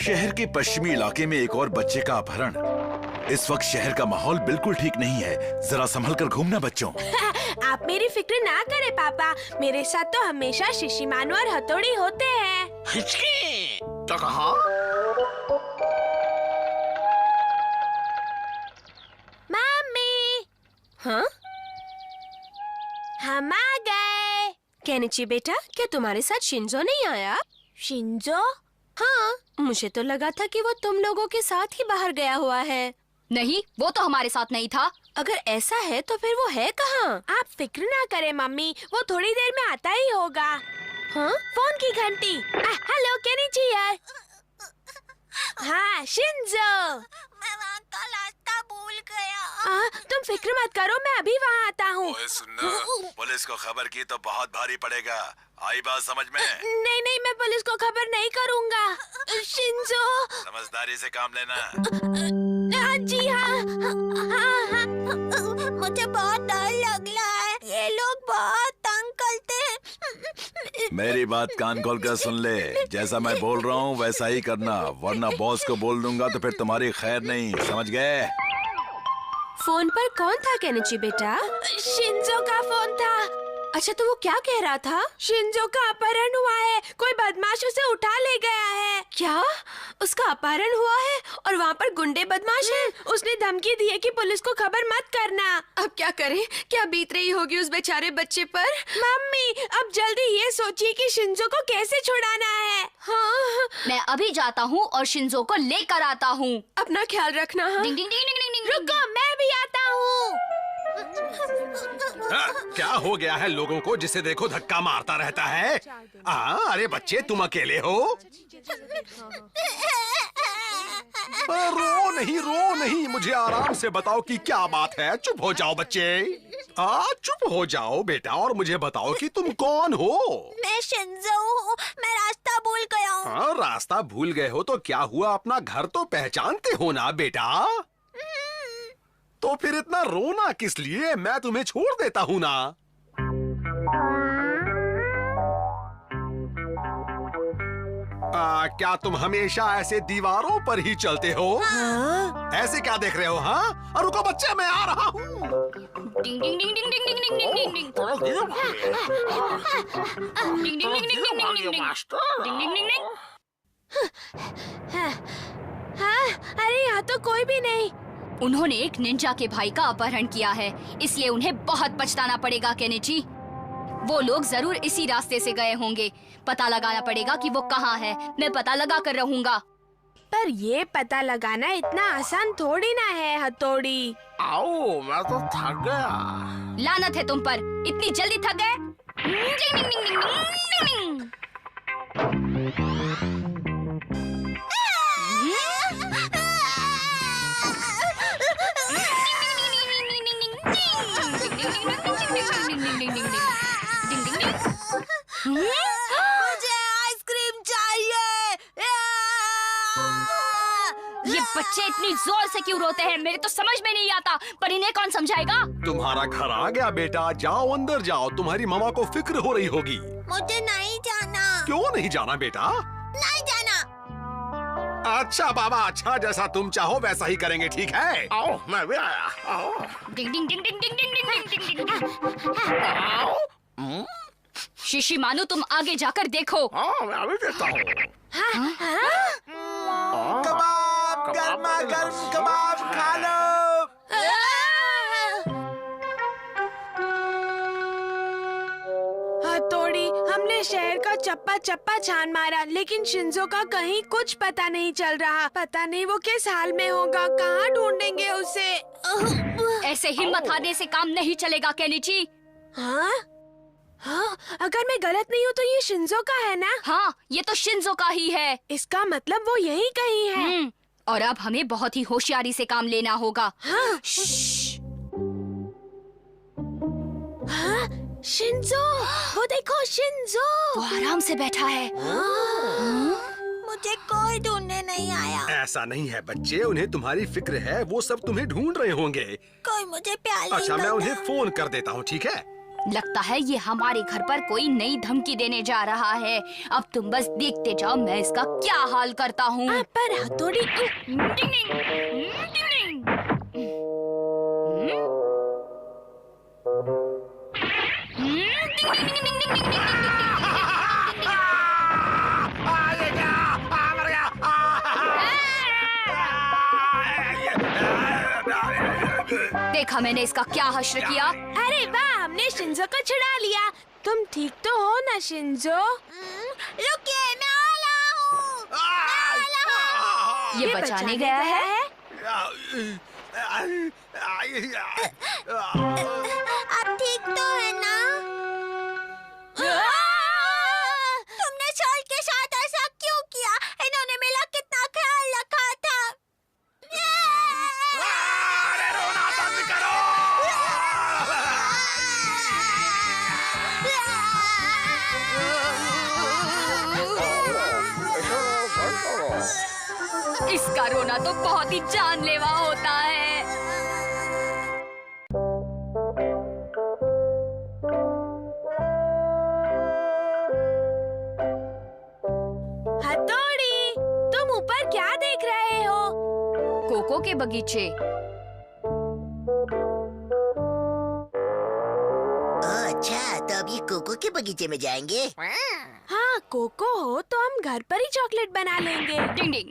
शहर के पश्चिमी इलाके में एक और बच्चे का अपहरण। इस वक्त शहर का माहौल बिल्कुल ठीक नहीं है। जरा संभल कर घूमना बच्चों। आप मेरी फिक्र ना करें पापा, मेरे साथ तो हमेशा शिशिमानु और हथौड़ी होते हैं। हिचकी तो कहा? मम्मी। हाँ? हम आ गए। केनिची बेटा, क्या तुम्हारे साथ शिंजो नहीं आया? शिंजो? हाँ, मुझे तो लगा था कि वो तुम लोगों के साथ ही बाहर गया हुआ है। नहीं, वो तो हमारे साथ नहीं था। अगर ऐसा है तो फिर वो है कहाँ? आप फिक्र ना करें मम्मी, वो थोड़ी देर में आता ही होगा। हाँ? फोन की घंटी। हेलो केनिची यार। हाँ शिंजो। मैं वहाँ का रास्ता भूल गया। तुम फिक्र मत करो, मैं अभी वहाँ आता हूँ। पुलिस को खबर की तो बहुत भारी पड़ेगा। आई बात समझ में? नहीं नहीं, मैं पुलिस को खबर नहीं करूँगा। शिंजो। समझदारी से काम लेना। हाँ जी हाँ। मुझे बहुत डर लग रहा है, ये लोग बहुत तंग करते हैं। मेरी बात कान खोल कर सुन ले। जैसा मैं बोल रहा हूँ वैसा ही करना, वरना बॉस को बोल दूंगा तो फिर तुम्हारी खैर नहीं, समझ गए? फोन पर कौन था केनिची बेटा? शिंजो का फोन था। अच्छा, तो वो क्या कह रहा था? शिंजो का अपहरण हुआ है, कोई बदमाश उसे उठा ले गया है। क्या? उसका अपहरण हुआ है और वहाँ पर गुंडे बदमाश हैं? उसने धमकी दी है कि पुलिस को खबर मत करना। अब क्या करें? क्या बीत रही होगी उस बेचारे बच्चे पर? मम्मी, अब जल्दी ये सोचिए कि शिंजो को कैसे छुड़ाना है। हाँ, मैं अभी जाता हूँ और शिंजो को लेकर आता हूँ। अपना ख्याल रखना। हाँ? डिंग डिंग डिंग डिंग डिंग डिंग। रुको, मैं भी आता हूँ। क्या हो गया है लोगों को जिसे देखो धक्का मारता रहता है? अरे बच्चे, तुम अकेले हो? रो नहीं, मुझे आराम से बताओ कि क्या बात है। चुप हो जाओ बच्चे। चुप हो जाओ बेटा और मुझे बताओ कि तुम कौन हो? मैं शिंजो हूँ, मैं रास्ता भूल गया हूँ। रास्ता भूल गए हो तो क्या हुआ, अपना घर तो पहचानते हो ना बेटा? तो फिर इतना रोना किस लिए? मैं तुम्हें छोड़ देता हूँ ना। क्या तुम हमेशा ऐसे दीवारों पर ही चलते हो? ऐसे क्या देख रहे हो? हाँ, रुको बच्चे, मैं आ रहा हूँ। डिंग डिंग डिंग डिंग डिंग डिंग डिंग डिंग डिंग डिंग। डिंग डिंग डिंग डिंग डिंग डिंग डिंग डिंग डिंग डिंग डिंग। हाँ, अरे यहाँ तो कोई भी नहीं। उन्होंने एक निंजा के भाई का अपहरण किया है, इसलिए उन्हें बहुत पछताना पड़ेगा केनिची। वो लोग जरूर इसी रास्ते से गए होंगे। पता लगाना पड़ेगा कि वो कहाँ है। मैं पता लगा कर रहूंगा। पर ये पता लगाना इतना आसान थोड़ी ना है हथौड़ी। आओ, मैं तो थक गया। लानत है तुम पर, इतनी जल्दी थक गए? डिंग डिंग डिंग डिंग डिंग डिंग। मुझे आइसक्रीम चाहिए। ये बच्चे इतनी जोर से क्यों रोते हैं, मेरे तो समझ में नहीं आता, पर इन्हें कौन समझाएगा? तुम्हारा घर आ गया बेटा, जाओ अंदर जाओ। तुम्हारी मामा को फिक्र हो रही होगी। मुझे नहीं जाना। क्यों नहीं जाना बेटा? नहीं जाना। अच्छा बाबा, अच्छा, जैसा तुम चाहो वैसा ही करेंगे, ठीक है? आओ, मैं भी आया। आओ। डिंग डिंग डिंग डिंग डिंग डिंग डिंग डिंग डिंग। शिशिमानु, तुम आगे जाकर देखो। मैं अभी देखता हूँ। कबाब, गर्मा गर्म कबाब खा लो। हथौड़ी, हमने शहर का चप्पा चप्पा छान मारा, लेकिन शिंजो का कहीं कुछ पता नहीं चल रहा। पता नहीं वो किस हाल में होगा, कहाँ ढूंढेंगे उसे। ऐसे हिम्मत हारने से काम नहीं चलेगा केनिची। हाँ? हाँ, अगर मैं गलत नहीं हूँ तो ये शिंजो का है ना? हाँ, ये तो शिंजो का ही है। इसका मतलब वो यहीं कहीं है। और अब हमें बहुत ही होशियारी से काम लेना होगा। हाँ? हाँ? शिंजो, वो देखो शिंजो। वो आराम से बैठा है। मुझे कोई ढूंढने नहीं आया। ऐसा नहीं है बच्चे, उन्हें तुम्हारी फिक्र है, वो सब तुम्हें ढूंढ रहे होंगे। कोई मुझे प्यार नहीं अच्छा, मैं करता। उन्हें फोन कर देता हूँ, ठीक है? लगता है ये हमारे घर पर कोई नई धमकी देने जा रहा है। अब तुम बस देखते जाओ मैं इसका क्या हाल करता हूँ। पर हथौड़ी देखा मैंने इसका क्या हश्र किया। अरे वाह, हमने शिंजो को छुड़ा लिया। तुम ठीक तो हो ना शिंजो? रुकिए, मैं आ रहा हूँ। ये बचाने गया है। अब ठीक तो है ना? तुमने शॉल के साथ ऐसा क्यों किया? इन्होंने मेरा कितना ख्याल रखा था। इसका रोना तो बहुत ही जानलेवा होता है। हथौड़ी, तुम ऊपर क्या देख रहे हो? कोको के बगीचे। अच्छा, तो अब ये कोको के बगीचे में जाएंगे। हाँ, कोको हो तो हम घर पर ही चॉकलेट बना लेंगे। डिंग डिंग।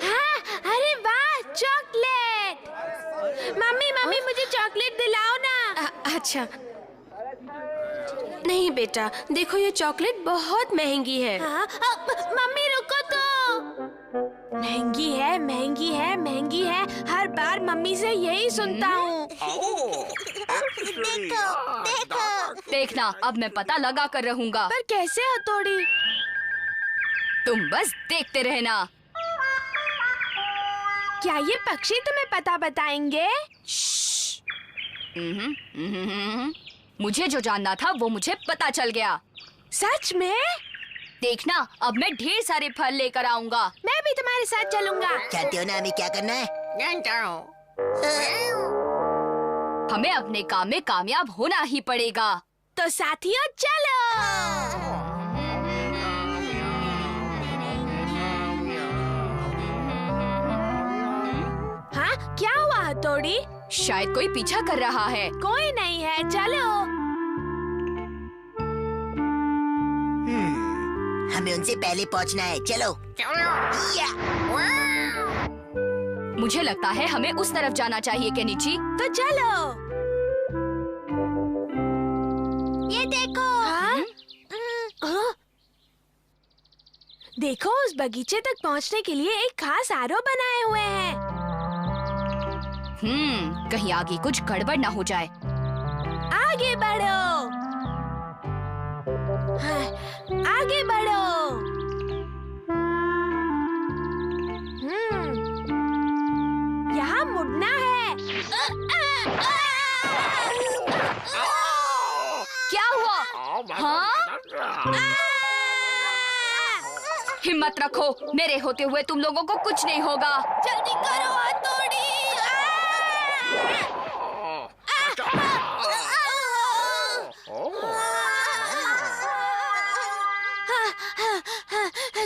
हाँ, अरे वाह, चॉकलेट! मम्मी मम्मी मुझे चॉकलेट दिलाओ ना। अच्छा नहीं बेटा, देखो ये चॉकलेट बहुत महंगी है। हाँ, मम्मी रुको तो। महंगी है, महंगी है, महंगी है। हर बार मम्मी से यही सुनता हूँ। देखो, देखो। देखना, अब मैं पता लगा कर रहूंगा। पर कैसे हथौड़ी? तुम बस देखते रहना। क्या ये पक्षी तुम्हें पता बताएंगे? मुझे जो जानना था वो मुझे पता चल गया। सच में? देखना, अब मैं ढेर सारे फल लेकर आऊंगा। मैं भी तुम्हारे साथ चलूंगा। जानते हो ना हमें क्या करना है? हमें अपने काम में कामयाब होना ही पड़ेगा। तो साथियों चलो। हाँ, क्या हुआ हथौड़ी? शायद कोई पीछा कर रहा है। कोई नहीं है, चलो। हमें उनसे पहले पहुंचना है, चलो। या। मुझे लगता है हमें उस तरफ जाना चाहिए केनिची। तो चलो। ये देखो। हाँ? देखो, उस बगीचे तक पहुंचने के लिए एक खास आरो बनाए हुए हैं। कहीं आगे कुछ गड़बड़ ना हो जाए। आगे बढ़ो। हाँ, आगे बढ़ो। यहाँ मुड़ना है। क्या हुआ? हाँ? हिम्मत रखो, मेरे होते हुए तुम लोगों को कुछ नहीं होगा। जल्दी करो हथौड़ी।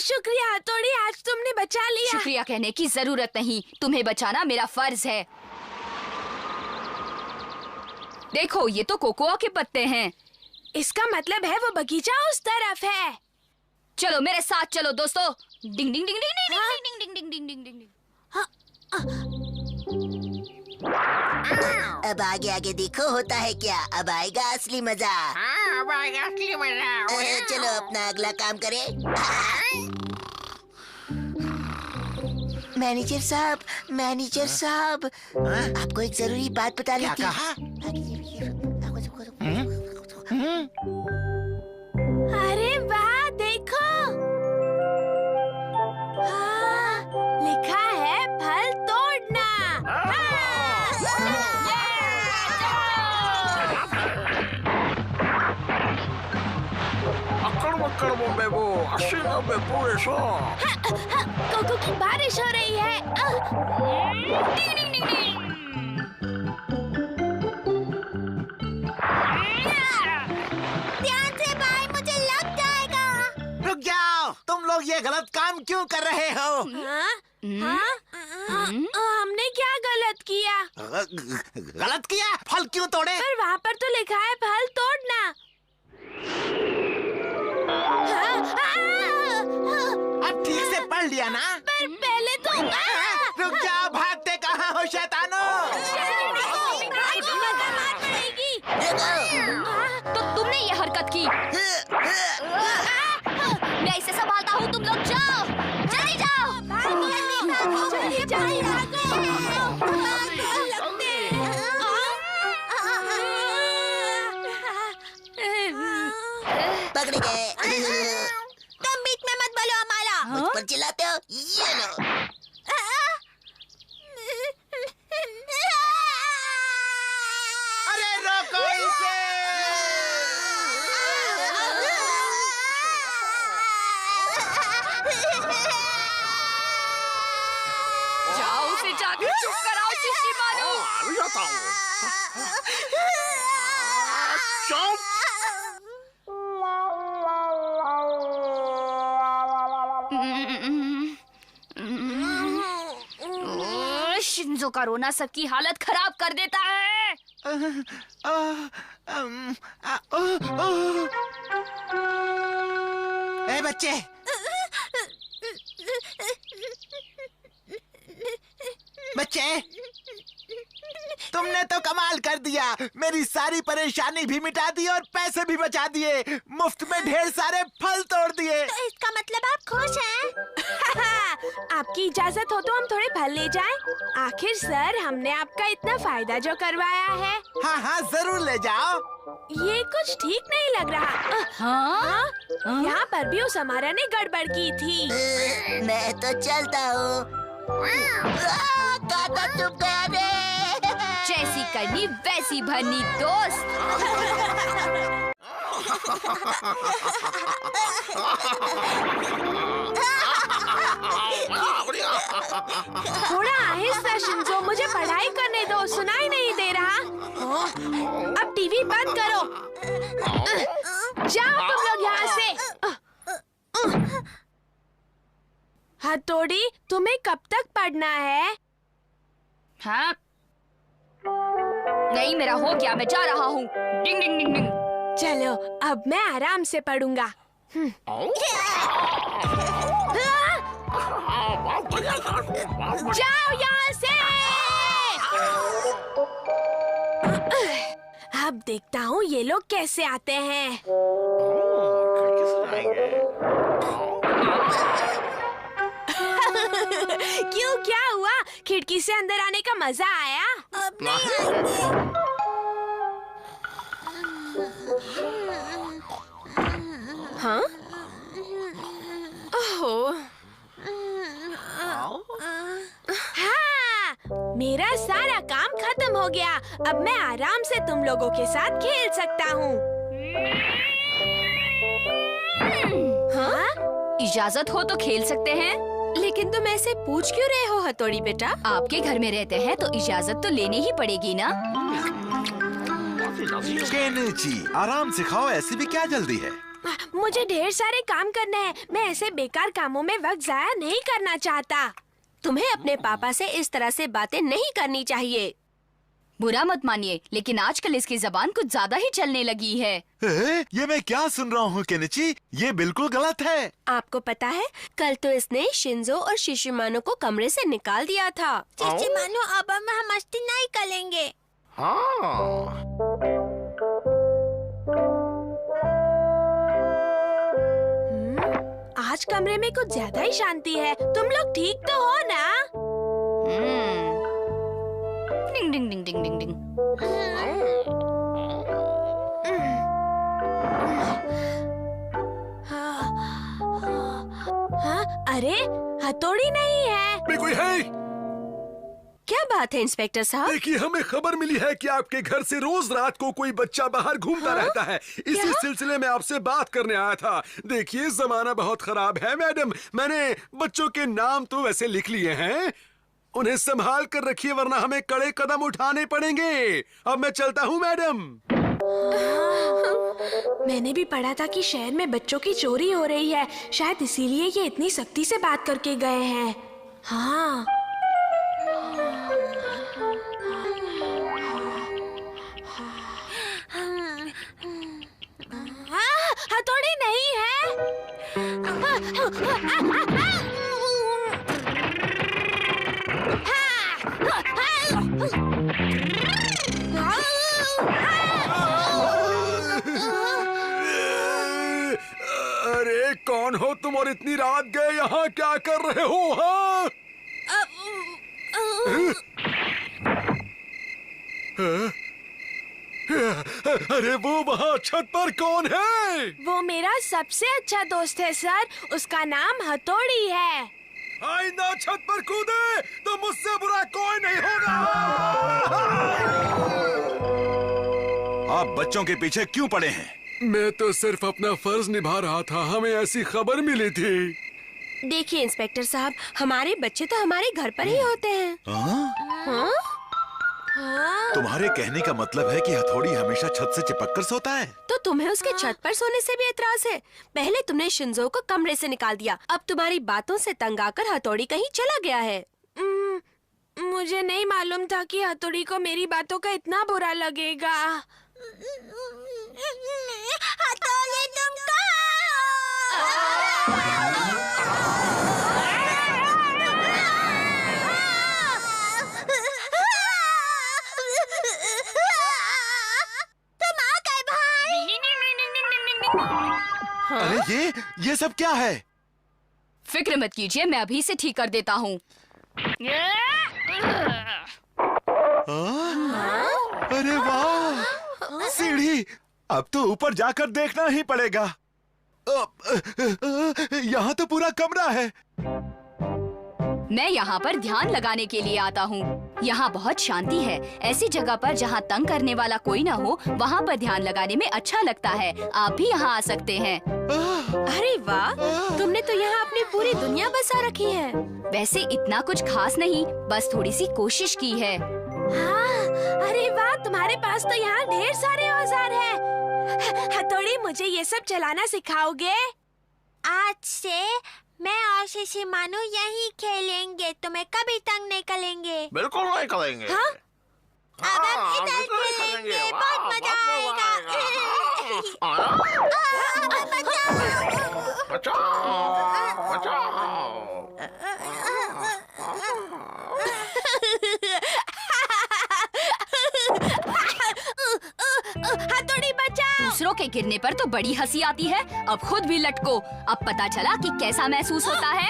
शुक्रिया हथौड़ी, आज तुमने बचा लिया। शुक्रिया कहने की जरूरत नहीं, तुम्हें बचाना मेरा फर्ज है। देखो, ये तो कोकोआ के पत्ते हैं। इसका मतलब है वो बगीचा उस तरफ है। चलो मेरे साथ चलो दोस्तों। डिंग डिंग डिंग डिंग डिंग डिंग डिंग डिंग डिंग डिंग डिंग। अब आगे आगे देखो होता है क्या। अब आएगा असली मजा। अब आएगा असली मजा। चलो अपना अगला काम करें। मैनेजर साहब, मैनेजर साहब, आपको एक जरूरी बात बतानी थी। क्या कहा? अरे वाह, देखो। हाँ, लिखा है फल तोड़ना। कोको की बारिश हो रही है। ये गलत काम क्यों कर रहे हो? हमने क्या गलत किया? गलत किया? फल क्यों तोड़े? पर वहाँ पर तो लिखा है फल तोड़ना। अब ठीक से पढ़ लिया ना? पर पहले तो रुक जाओ, भागते कहाँ हो शैतानों? तो तुमने ये हरकत की। मैं इसे संभालता हूँ, तुम लोग जाओ, जल्दी जाओ। पकड़ गए। तुम बीच में मत बोलो अमाला। मुझ पर चिल्लाते हो? ये लो। अरे रोको इसे! जाओ उसे जाकर चुप कराओ शिशिमारू। जाता हूँ। चुप! शिंजो का रोना सबकी हालत खराब कर देता है। ए बच्चे, बच्चे, तुमने तो कमाल कर दिया। मेरी सारी परेशानी भी मिटा दी और पैसे भी बचा दिए। मुफ्त में ढेर सारे फल तोड़ दिए। तो इसका मतलब आप खुश हैं? आपकी इजाजत हो तो हम थोड़े फल ले जाएं। आखिर सर, हमने आपका इतना फायदा जो करवाया है। हाँ हाँ, जरूर ले जाओ। ये कुछ ठीक नहीं लग रहा। हाँ? यहाँ पर भी उस हमारा ने गड़बड़ की थी। मैं तो चलता हूँ। काका चुप गया रे। जैसी करनी वैसी भरनी दोस्त। थोड़ा आहिस्ता शिंजो, मुझे पढ़ाई करने दो, सुनाई नहीं दे रहा। अब टीवी बंद करो। जाओ तुम लोग यहाँ से। हथौड़ी, तुम्हें कब तक पढ़ना है? हाँ? नहीं, मेरा हो गया, मैं जा रहा हूँ। डिंग डिंग डिंग डिंग। चलो, अब मैं आराम से पढ़ूंगा। जाओ यहाँ से। अब देखता हूँ ये लोग कैसे आते हैं। क्यों, क्या हुआ? खिड़की से अंदर आने का मजा आया? अब नहीं आएंगे। हाँ? ओह, हाँ, मेरा सारा काम खत्म हो गया। अब मैं आराम से तुम लोगों के साथ खेल सकता हूँ। हाँ? इजाजत हो तो खेल सकते हैं। लेकिन तुम ऐसे पूछ क्यों रहे हो हथौड़ी बेटा? आपके घर में रहते हैं तो इजाजत तो लेनी ही पड़ेगी ना। केनिची, आराम से खाओ, ऐसी भी क्या जल्दी है? मुझे ढेर सारे काम करने हैं। मैं ऐसे बेकार कामों में वक्त जाया नहीं करना चाहता। तुम्हें अपने पापा से इस तरह से बातें नहीं करनी चाहिए। बुरा मत मानिए, लेकिन आजकल इसकी जबान कुछ ज्यादा ही चलने लगी है। ये मैं क्या सुन रहा हूँ केनिची? ये बिल्कुल गलत है। आपको पता है, कल तो इसने शिंजो और शिशिमानो को कमरे से निकाल दिया था। शिशिमानो, अब हम मस्ती नहीं करेंगे। आज कमरे में कुछ ज्यादा ही शांति है। तुम लोग ठीक तो हो ना? डिंग डिंग डिंग डिंग डिंग डिंग। हाँ? अरे, हथौड़ी नहीं है। कोई है? क्या बात है इंस्पेक्टर साहब? देखिए, हमें खबर मिली है कि आपके घर से रोज रात को कोई बच्चा बाहर घूमता रहता है। इसी सिलसिले में आपसे बात करने आया था। देखिए, जमाना बहुत खराब है मैडम। मैंने बच्चों के नाम तो वैसे लिख लिए हैं, उन्हें संभाल कर रखिए वरना हमें कड़े कदम उठाने पड़ेंगे। अब मैं चलता हूँ मैडम। मैंने भी पढ़ा था कि शहर में बच्चों की चोरी हो रही है। शायद इसीलिए ये इतनी सख्ती से बात करके गए हैं। हाँ। हथौड़ी नहीं है। अरे कौन हो तुम और इतनी रात गए यहाँ क्या कर रहे हो? हाँ? अरे वो वहाँ छत पर कौन है? वो मेरा सबसे अच्छा दोस्त है सर, उसका नाम हथौड़ी है। आइंदा छत पर कूदे तो मुझसे बुरा कोई नहीं होगा। आप बच्चों के पीछे क्यों पड़े हैं? मैं तो सिर्फ अपना फर्ज निभा रहा था, हमें ऐसी खबर मिली थी। देखिए इंस्पेक्टर साहब, हमारे बच्चे तो हमारे घर पर ही होते हैं। हाँ? तुम्हारे कहने का मतलब है कि हथौड़ी हमेशा छत से चिपक कर सोता है? तो तुम्हें उसके छत पर सोने से भी एतराज है? पहले तुमने शिंजो को कमरे से निकाल दिया, अब तुम्हारी बातों से तंग आकर हथौड़ी कहीं चला गया है। मुझे नहीं मालूम था कि हथौड़ी को मेरी बातों का इतना बुरा लगेगा। हथौड़ी तुम अरे ये सब क्या है? फिक्र मत कीजिए, मैं अभी से ठीक कर देता हूँ। अरे वाह, सीढ़ी! अब तो ऊपर जाकर देखना ही पड़ेगा। यहाँ तो पूरा कमरा है। मैं यहाँ पर ध्यान लगाने के लिए आता हूँ। यहाँ बहुत शांति है। ऐसी जगह पर जहाँ तंग करने वाला कोई न हो, वहाँ पर ध्यान लगाने में अच्छा लगता है। आप भी यहाँ आ सकते हैं। अरे वाह, तुमने तो यहाँ अपनी पूरी दुनिया बसा रखी है। वैसे इतना कुछ खास नहीं, बस थोड़ी सी कोशिश की है। हाँ, अरे वाह, तुम्हारे पास तो यहाँ ढेर सारे औजार हैं। हथौड़ी, मुझे ये सब चलाना सिखाओगे? आज से मैं और शिशिमानु यहीं खेलेंगे, तुम्हें कभी तंग नहीं करेंगे। बिल्कुल नहीं करेंगे। हाँ? अब हम इधर खेलेंगे, बहुत मजा आएगा। हथौड़ी बचाओ! दूसरों के गिरने पर तो बड़ी हंसी आती है, अब खुद भी लटको। अब पता चला कि कैसा महसूस होता है।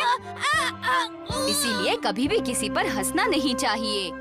इसीलिए कभी भी किसी पर हंसना नहीं चाहिए।